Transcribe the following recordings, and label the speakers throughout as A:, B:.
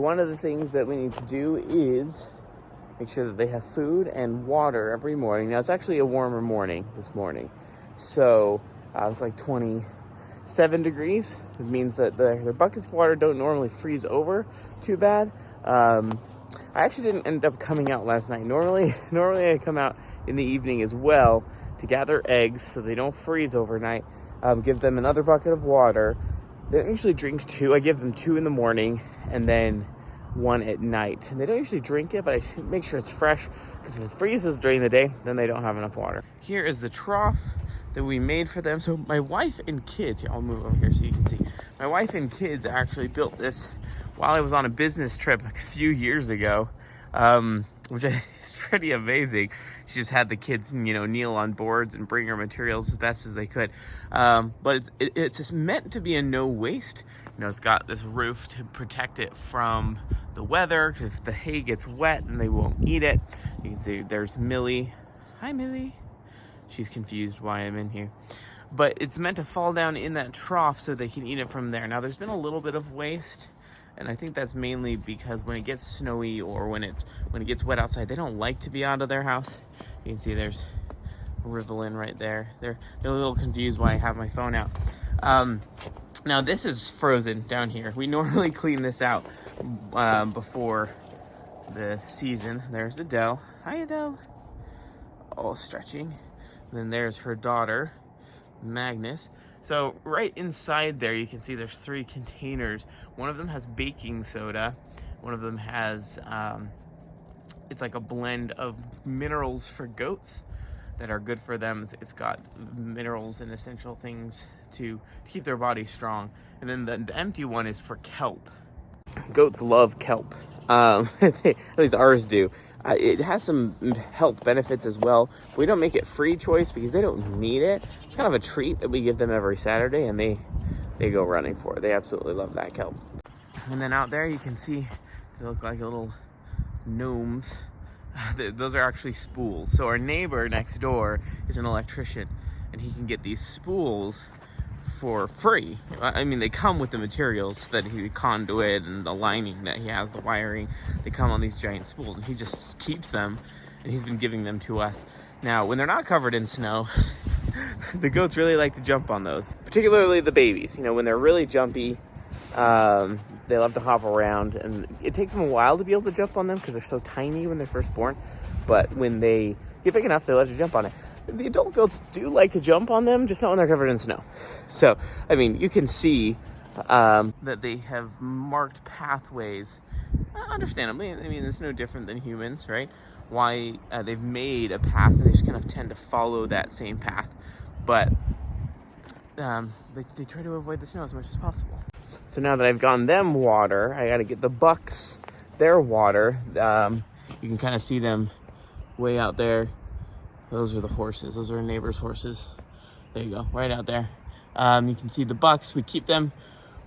A: one of the things that we need to do is make sure that they have food and water every morning. Now, it's actually a warmer morning this morning. So it's like 27 degrees. It means that their buckets of water don't normally freeze over too bad. I actually didn't end up coming out last night. Normally I come out in the evening as well to gather eggs so they don't freeze overnight. Give them another bucket of water. They don't usually drink 2. I give them 2 in the morning and then 1 at night. And they don't usually drink it, but I make sure it's fresh, because if it freezes during the day, then they don't have enough water. Here is the trough that we made for them. So my wife and kids, I'll move over here so you can see. My wife and kids actually built this while I was on a business trip a few years ago, which is pretty amazing. She just had the kids, kneel on boards and bring her materials as best as they could. But it's just meant to be a no waste. It's got this roof to protect it from the weather, because if the hay gets wet, then they won't eat it. You can see there's Millie. Hi, Millie. She's confused why I'm in here. But it's meant to fall down in that trough so they can eat it from there. Now, there's been a little bit of waste, and I think that's mainly because when it gets snowy or when it gets wet outside, they don't like to be out of their house. You can see there's Rivelin right there. They're a little confused why I have my phone out. Now, this is frozen down here. We normally clean this out before the season. There's Adele. Hi, Adele. All stretching. And then there's her daughter, Magnus. So right inside there, you can see there's 3 containers. One of them has baking soda. One of them has, it's like a blend of minerals for goats that are good for them. It's got minerals and essential things to keep their body strong. And then the empty one is for kelp. Goats love kelp. At least ours do. It has some health benefits as well. We don't make it free choice because they don't need it. It's kind of a treat that we give them every Saturday, and they go running for it. They absolutely love that kelp. And then out there you can see they look like little gnomes. Those are actually spools. So our neighbor next door is an electrician, and he can get these spools for free. I mean, they come with the materials, that the conduit and the lining that he has, the wiring. They come on these giant spools, and he just keeps them, and he's been giving them to us. Now, when they're not covered in snow, the goats really like to jump on those, particularly the babies. When they're really jumpy, they love to hop around, and it takes them a while to be able to jump on them because they're so tiny when they're first born. But when they get big enough, they love to jump on it. The adult goats do like to jump on them, just not when they're covered in snow. So, I mean, you can see that they have marked pathways, understandably. I mean, it's no different than humans, right? Why they've made a path, and they just kind of tend to follow that same path. But they try to avoid the snow as much as possible. So now that I've gotten them water, I got to get the bucks their water. You can kind of see them way out there. Those are the horses. Those are our neighbor's horses. There you go, right out there. You can see the bucks. We keep them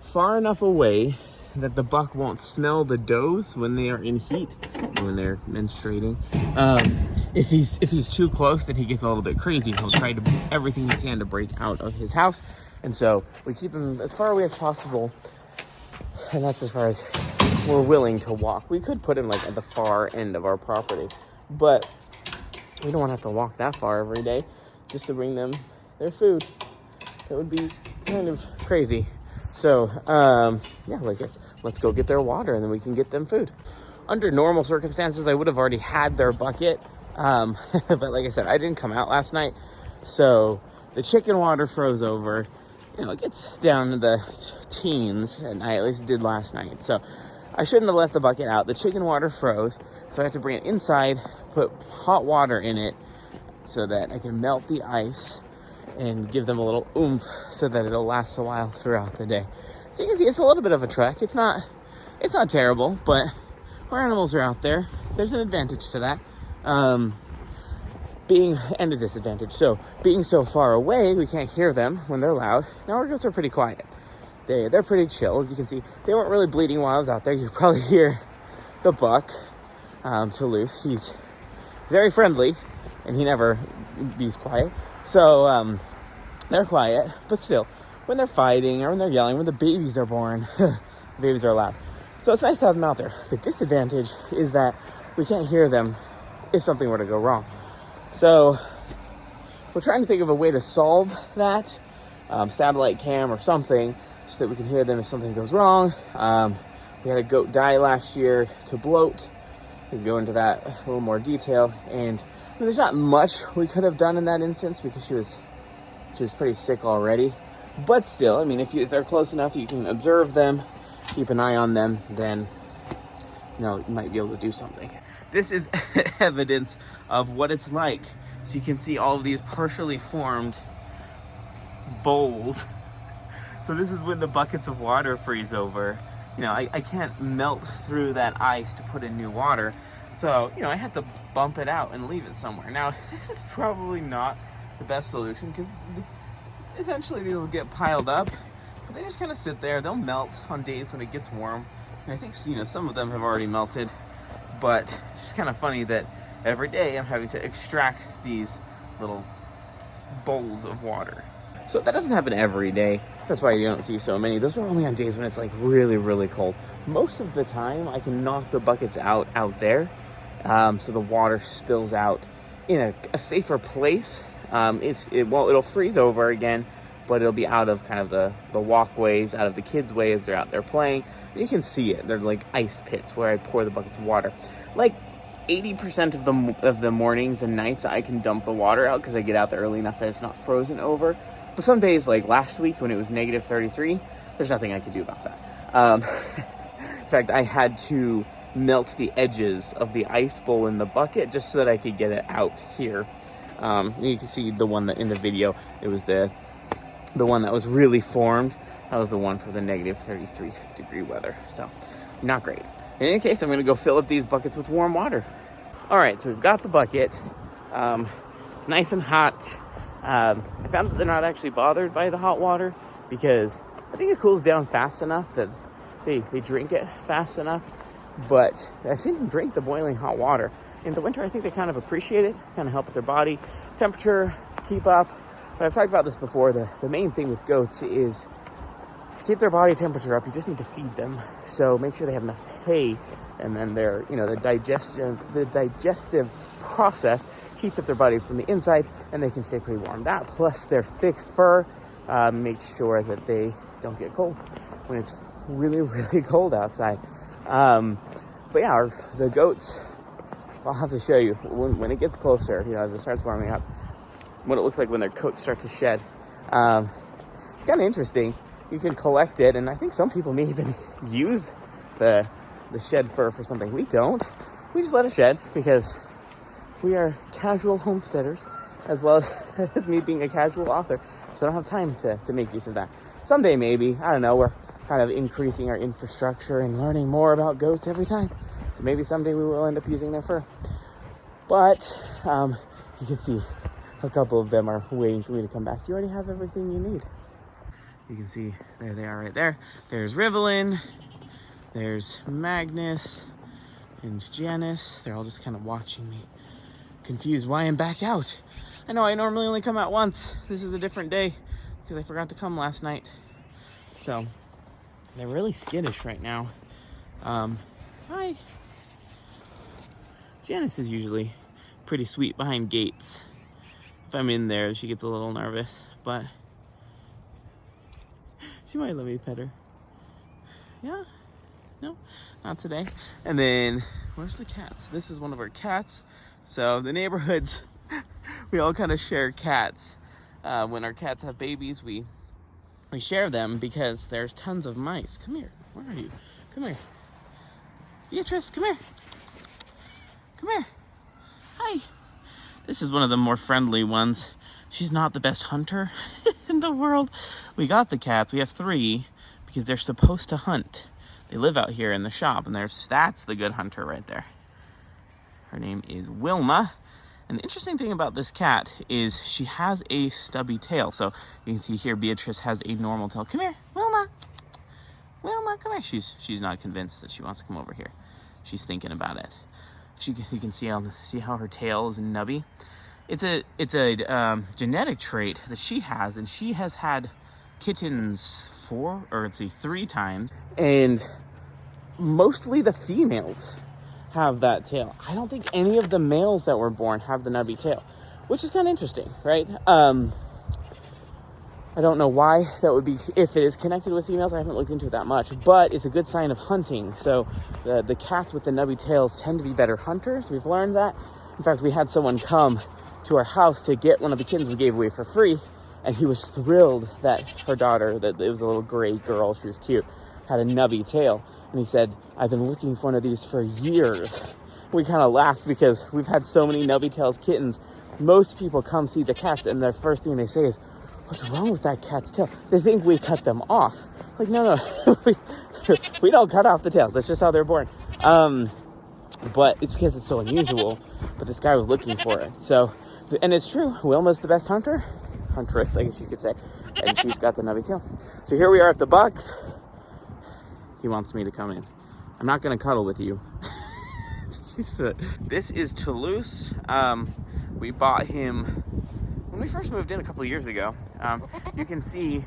A: far enough away that the buck won't smell the does when they are in heat, when they're menstruating. If he's too close, then he gets a little bit crazy. He'll try to do everything he can to break out of his house. And so we keep him as far away as possible. And that's as far as we're willing to walk. We could put him like at the far end of our property, but we don't want to have to walk that far every day just to bring them their food. That would be kind of crazy. So, yeah, I guess let's go get their water and then we can get them food. Under normal circumstances, I would have already had their bucket. But like I said, I didn't come out last night. So the chicken water froze over. It gets down to the teens at night, at least it did last night. So I shouldn't have left the bucket out. The chicken water froze, so I have to bring it inside, put hot water in it so that I can melt the ice and give them a little oomph so that it'll last a while throughout the day. So you can see it's a little bit of a trek. It's not terrible, but our animals are out there. There's an advantage to that. And a disadvantage. So being so far away, we can't hear them when they're loud. Now our goats are pretty quiet. They're pretty chill. As you can see, they weren't really bleeding while I was out there. You could probably hear the buck, Toulouse. He's very friendly, and he never bees quiet. So they're quiet, but still, when they're fighting or when they're yelling, when the babies are born, the babies are loud. So it's nice to have them out there. The disadvantage is that we can't hear them if something were to go wrong. So we're trying to think of a way to solve that, satellite cam or something, so that we can hear them if something goes wrong. We had a goat die last year to bloat. We can go into that a little more detail. And I mean, there's not much we could have done in that instance because she was pretty sick already. But still, I mean, if they're close enough, you can observe them, keep an eye on them, then, you know, you might be able to do something. This is evidence of what it's like. So you can see all of these partially formed bowls. So this is when the buckets of water freeze over. You know, I can't melt through that ice to put in new water. So, you know, I had to bump it out and leave it somewhere. Now, this is probably not the best solution because eventually they'll get piled up. But they just kind of sit there. They'll melt on days when it gets warm. And I think, you know, some of them have already melted. But it's just kind of funny that every day I'm having to extract these little bowls of water. So that doesn't happen every day. That's why you don't see so many. Those are only on days when it's like really, really cold. Most of the time I can knock the buckets out there. So the water spills out in a safer place. It'll freeze over again, but it'll be out of kind of the walkways, out of the kids' way as they're out there playing. You can see it. They're like ice pits where I pour the buckets of water. Like 80% of the mornings and nights I can dump the water out because I get out there early enough that it's not frozen over. But some days, like last week when it was negative 33, there's nothing I could do about that. In fact, I had to melt the edges of the ice bowl in the bucket just so that I could get it out here. You can see the one that in the video, it was the one that was really formed. That was the one for the negative 33 degree weather. So not great. In any case, I'm going to go fill up these buckets with warm water. All right, so we've got the bucket. It's nice and hot. I found that they're not actually bothered by the hot water because I think it cools down fast enough that they drink it fast enough. But I've seen them drink the boiling hot water. In the winter, I think they kind of appreciate it. It kind of helps their body temperature keep up. But I've talked about this before. The main thing with goats is to keep their body temperature up, you just need to feed them. So make sure they have enough hay, and then their, you know, the digestive process heats up their body from the inside, and they can stay pretty warm. That plus their thick fur makes sure that they don't get cold when it's really, really cold outside. But yeah, the goats, I'll have to show you when it gets closer, you know, as it starts warming up, what it looks like when their coats start to shed. It's kind of interesting. You can collect it, and I think some people may even use the shed fur for something. We don't. We just let it shed because we are casual homesteaders, as well as me being a casual author. So I don't have time to make use of that. Someday maybe, I don't know, we're kind of increasing our infrastructure and learning more about goats every time. So maybe someday we will end up using their fur. But you can see a couple of them are waiting for me to come back. You already have everything you need. You can see, there they are right there. There's Rivelin, there's Magnus, and Janice. They're all just kind of watching me, confused why I'm back out. I know I normally only come out once. This is a different day because I forgot to come last night. So they're really skittish right now. Hi. Janice is usually pretty sweet behind gates. If I'm in there, she gets a little nervous, but she might let me pet her. Yeah? No? Not today. And then, where's the cats? This is one of our cats. So the neighborhoods, we all kind of share cats. When our cats have babies, we share them because there's tons of mice. Come here. Where are you? Come here. Beatrice, come here. Come here. Hi. This is one of the more friendly ones. She's not the best hunter in the world. We got the cats. We have 3 because they're supposed to hunt. They live out here in the shop, and that's the good hunter right there. Her name is Wilma. And the interesting thing about this cat is she has a stubby tail. So you can see here Beatrice has a normal tail. Come here, Wilma. Wilma, come here. She's not convinced that she wants to come over here. She's thinking about it. You can see how her tail is nubby. It's a genetic trait that she has, and she has had kittens 3 times. And mostly the females have that tail. I don't think any of the males that were born have the nubby tail, which is kind of interesting, right? I don't know why that would be, if it is connected with females. I haven't looked into it that much, but it's a good sign of hunting. So the cats with the nubby tails tend to be better hunters. We've learned that. In fact, we had someone come to our house to get one of the kittens we gave away for free, and he was thrilled that her daughter, that it was a little gray girl, she was cute, had a nubby tail. And he said, I've been looking for one of these for years. We kind of laughed because we've had so many nubby tails kittens. Most people come see the cats and the first thing they say is, what's wrong with that cat's tail? They think we cut them off. Like, no, we don't cut off the tails. That's just how they're born. But it's because it's so unusual. But this guy was looking for it. So, and it's true. Wilma's the best huntress, I guess you could say. And she's got the nubby tail. So here we are at the Bucks. He wants me to come in. I'm not going to cuddle with you. This is Toulouse. We bought him when we first moved in a couple of years ago. You can see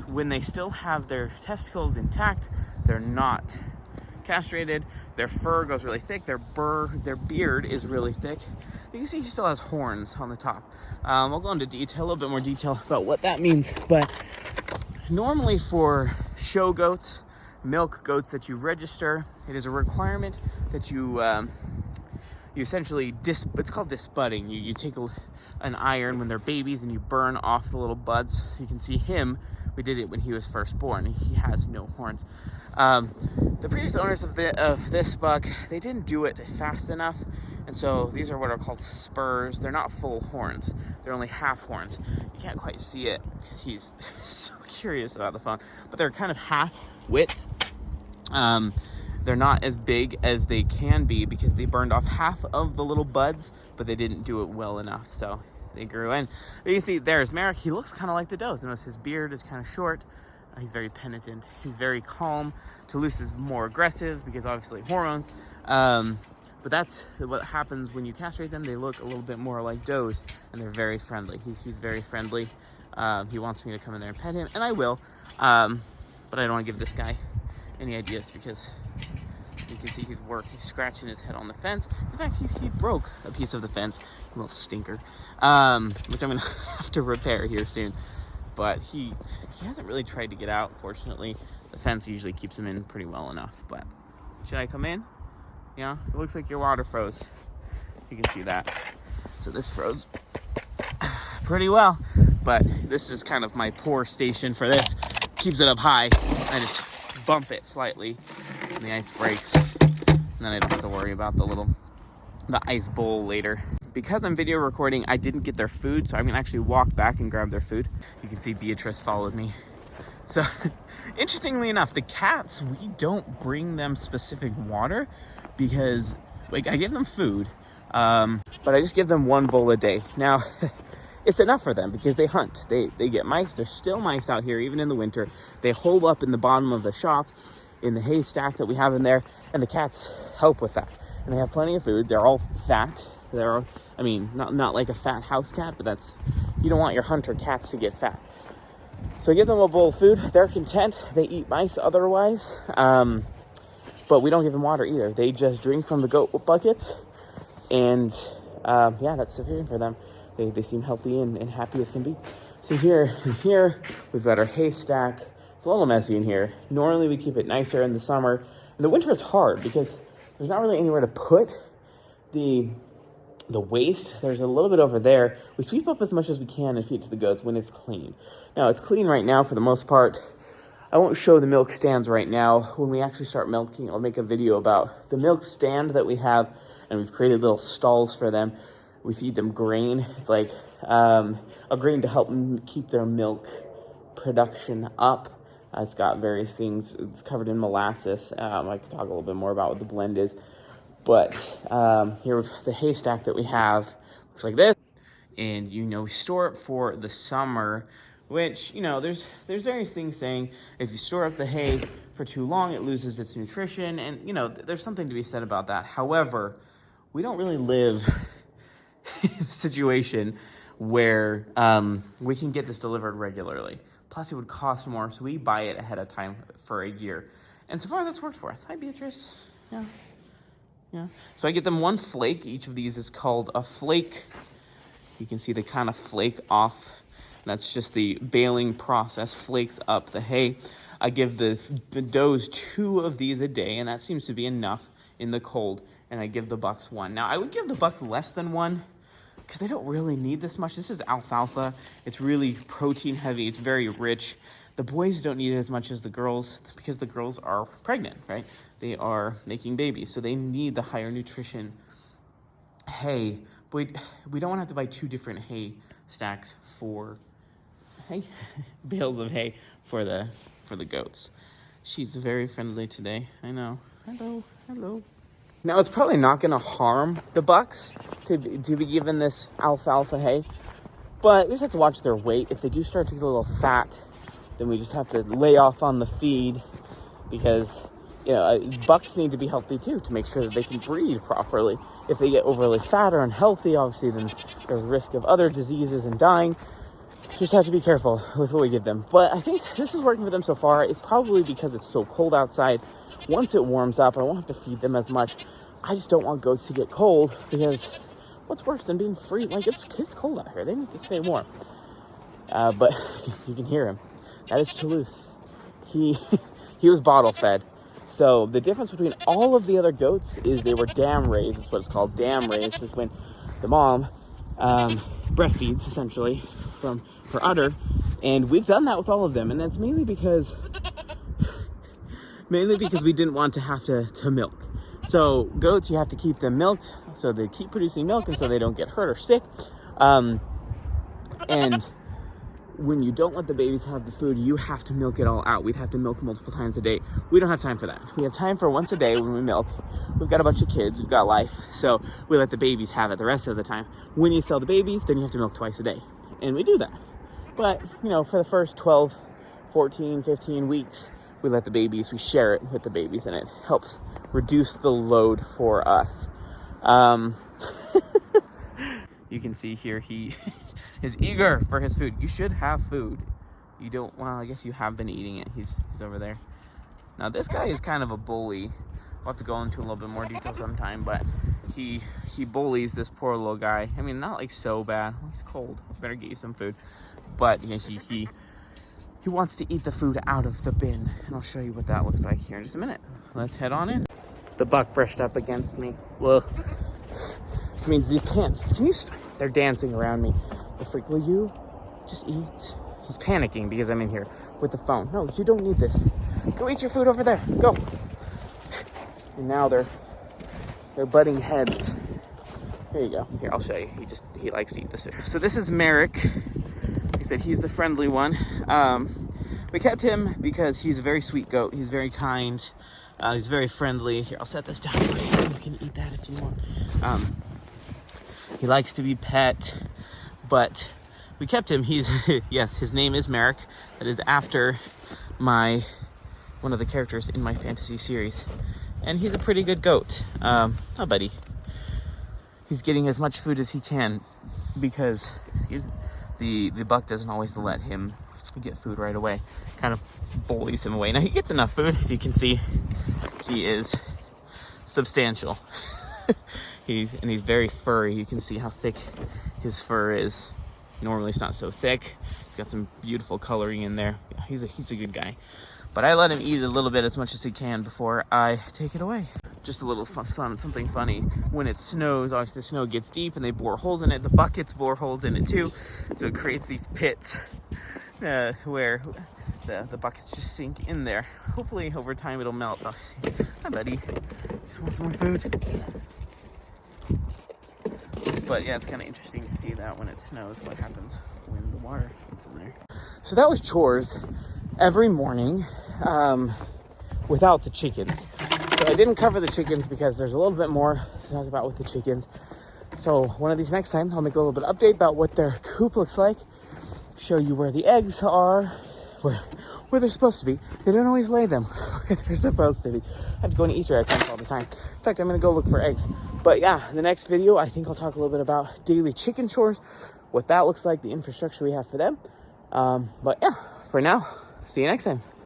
A: when they still have their testicles intact, they're not castrated. Their fur goes really thick. Their beard is really thick. You can see he still has horns on the top. I'll go into detail, a little bit more detail about what that means. But normally for show goats, milk goats that you register, it is a requirement that you essentially it's called disbudding. You take an iron when they're babies and you burn off the little buds. You can see him. We did it when he was first born. He has no horns. The previous owners of this buck, they didn't do it fast enough, and so these are what are called spurs. They're not full horns. They're only half horns. You can't quite see it because he's so curious about the phone, but they're kind of half width. They're not as big as they can be because they burned off half of the little buds, but they didn't do it well enough, so they grew in. You can see there's Merrick. He looks kind of like the does. Notice his beard is kind of short. He's very penitent. He's very calm. Toulouse is more aggressive because obviously hormones. But that's what happens when you castrate them. They look a little bit more like does, and they're very friendly. He's very friendly. He wants me to come in there and pet him, and I will. But I don't want to give this guy any ideas because you can see he's scratching his head on the fence. In fact, he broke a piece of the fence, a little stinker, which I'm gonna have to repair here soon. But he hasn't really tried to get out, fortunately. The fence usually keeps him in pretty well enough. But should I come in? Yeah, it looks like your water froze. You can see that. So this froze pretty well, but this is kind of my pour station for this. Keeps it up high. I just bump it slightly and the ice breaks, and then I don't have to worry about the ice bowl later. Because I'm video recording, I didn't get their food, so I'm gonna actually walk back and grab their food. You can see Beatrice followed me. So interestingly enough, the cats, we don't bring them specific water because like I give them food, but I just give them one bowl a day. Now it's enough for them because they hunt. They get mice. There's still mice out here even in the winter. They hole up in the bottom of the shop in the haystack that we have in there, and the cats help with that. And they have plenty of food. They're all fat. Not like a fat house cat, but you don't want your hunter cats to get fat. So I give them a bowl of food. They're content. They eat mice otherwise, but we don't give them water either. They just drink from the goat buckets, and that's sufficient for them. They seem healthy and happy as can be. So here we've got our haystack. It's a little messy in here. Normally we keep it nicer in the summer. In the winter it's hard because there's not really anywhere to put the waste. There's a little bit over there. We sweep up as much as we can and feed to the goats when it's clean. Now it's clean right now for the most part. I won't show the milk stands right now. When we actually start milking, I'll make a video about the milk stand that we have, and we've created little stalls for them. We feed them grain. It's like a grain to help them keep their milk production up. It's got various things. It's covered in molasses. I can talk a little bit more about what the blend is. But here the haystack that we have looks like this. And, we store it for the summer, which, there's various things saying if you store up the hay for too long, it loses its nutrition. And, there's something to be said about that. However, we don't really live in a situation where we can get this delivered regularly. Plus, it would cost more, so we buy it ahead of time for a year. And so far, that's worked for us. Hi, Beatrice. Yeah. Yeah. So I get them one flake. Each of these is called a flake. You can see they kind of flake off. That's just the baling process, flakes up the hay. I give the does 2 of these a day, and that seems to be enough in the cold. And I give the bucks 1. Now, I would give the bucks less than 1 because they don't really need this much. This is alfalfa. It's really protein heavy. It's very rich. The boys don't need it as much as the girls because the girls are pregnant, right? They are making babies, so they need the higher nutrition hay. But we don't want to have to buy 2 different hay stacks for hay, bales of hay for the goats. She's very friendly today. I know. Hello, hello. Now it's probably not going to harm the bucks to be given this alfalfa hay, but we just have to watch their weight. If they do start to get a little fat, then we just have to lay off on the feed because, you know, bucks need to be healthy too to make sure that they can breed properly. If they get overly fat or unhealthy, obviously, then there's risk of other diseases and dying. Just have to be careful with what we give them. But I think this is working for them so far. It's probably because it's so cold outside. Once it warms up, I won't have to feed them as much. I just don't want goats to get cold because what's worse than being free? Like, it's cold out here. They need to stay warm. But you can hear him. That is Toulouse. He was bottle fed. So the difference between all of the other goats is they were dam raised. That's what it's called. Dam raised is when the mom breastfeeds essentially from her udder, and we've done that with all of them, and that's mainly because we didn't want to have to milk. So goats, you have to keep them milked so they keep producing milk and so they don't get hurt or sick. And when you don't let the babies have the food, you have to milk it all out. We'd have to milk multiple times a day. We don't have time for that. We have time for once a day when we milk. We've got a bunch of kids, we've got life, so we let the babies have it the rest of the time. When you sell the babies, then you have to milk twice a day. And we do that. But, you know, for the first 12, 14, 15 weeks, we let the babies, we share it with the babies, and it helps reduce the load for us. You can see here he is eager for his food. You should have food. You don't, well, I guess you have been eating it. He's over there. Now, this guy is kind of a bully. We'll have to go into a little bit more detail sometime, but he bullies this poor little guy. I mean, not like so bad. He's cold. Better get you some food. But yeah, he wants to eat the food out of the bin, and I'll show you what that looks like here in just a minute. Let's head on in. The buck brushed up against me. Ugh. It means these pants. They're dancing around me. The freak, will you just eat? He's panicking because I'm in here with the phone. No, you don't need this. Go eat your food over there. Go. And now they're butting heads. Here you go. Here, I'll show you. He likes to eat this food. So this is Merrick. He said he's the friendly one. We kept him because he's a very sweet goat. He's very kind. He's very friendly. Here, I'll set this down for you so you can eat that if you want. He likes to be pet, but we kept him. Yes, his name is Merrick. That is after one of the characters in my fantasy series. And he's a pretty good goat. Oh, buddy. He's getting as much food as he can because the buck doesn't always let him get food right away. Kind of bullies him away. Now, he gets enough food. As you can see, he is substantial. He's very furry. You can see how thick his fur is. Normally, it's not so thick. He's got some beautiful coloring in there. Yeah, he's a good guy. But I let him eat a little bit, as much as he can, before I take it away. Just a little something funny. When it snows, obviously the snow gets deep and they bore holes in it. The buckets bore holes in it too. So it creates these pits where the buckets just sink in there. Hopefully over time it'll melt. Oh, hi, buddy. Just want some more food? But yeah, it's kind of interesting to see that when it snows, what happens when the water gets in there. So that was chores every morning without the chickens. So I didn't cover the chickens because there's a little bit more to talk about with the chickens. So one of these next time, I'll make a little bit of update about what their coop looks like, show you where the eggs are, where they're supposed to be. They don't always lay them where they're supposed to be. I have to go into Easter egg hunts all the time. In fact, I'm going to go look for eggs. But yeah, the next video, I think I'll talk a little bit about daily chicken chores, what that looks like, the infrastructure we have for them. But yeah, for now, see you next time.